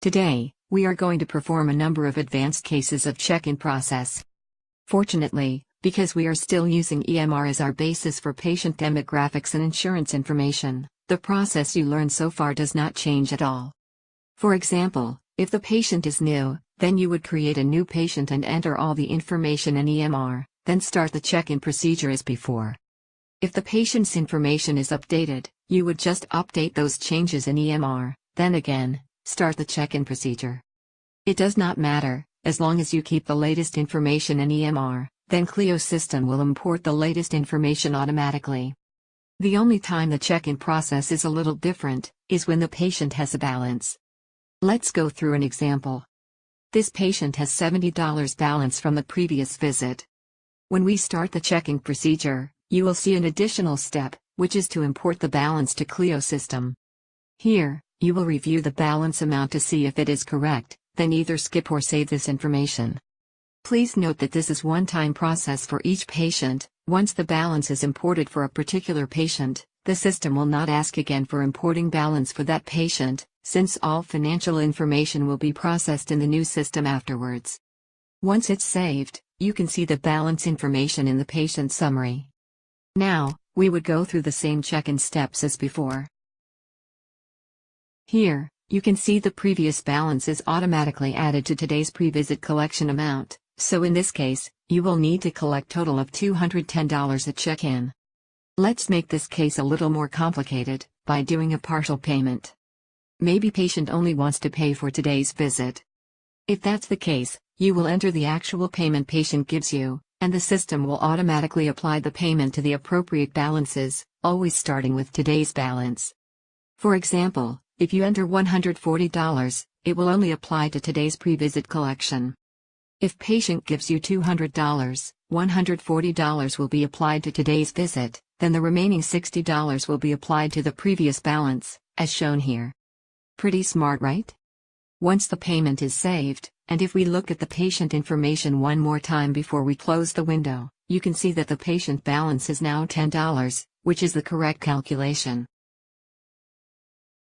Today, we are going to perform a number of advanced cases of check-in process. Fortunately, because we are still using EMR as our basis for patient demographics and insurance information, the process you learned so far does not change at all. For example, if the patient is new, then you would create a new patient and enter all the information in EMR, then start the check-in procedure as before. If the patient's information is updated, you would just update those changes in EMR, then again, start the check-in procedure. It does not matter, as long as you keep the latest information in EMR, then CLEO system will import the latest information automatically. The only time the check-in process is a little different, is when the patient has a balance. Let's go through an example. This patient has $70 balance from the previous visit. When we start the check-in procedure, you will see an additional step, which is to import the balance to CLEO system. Here, you will review the balance amount to see if it is correct, then either skip or save this information. Please note that this is a one-time process for each patient. Once the balance is imported for a particular patient, the system will not ask again for importing balance for that patient, since all financial information will be processed in the new system afterwards. Once it's saved, you can see the balance information in the patient summary. Now, we would go through the same check-in steps as before. Here, you can see the previous balance is automatically added to today's pre-visit collection amount, so in this case, you will need to collect total of $210 at check-in. Let's make this case a little more complicated, by doing a partial payment. Maybe patient only wants to pay for today's visit. If that's the case, you will enter the actual payment patient gives you, and the system will automatically apply the payment to the appropriate balances, always starting with today's balance. For example, if you enter $140, it will only apply to today's pre-visit collection. If patient gives you $200, $140 will be applied to today's visit, then the remaining $60 will be applied to the previous balance, as shown here. Pretty smart, right? Once the payment is saved, and if we look at the patient information one more time before we close the window, you can see that the patient balance is now $10, which is the correct calculation.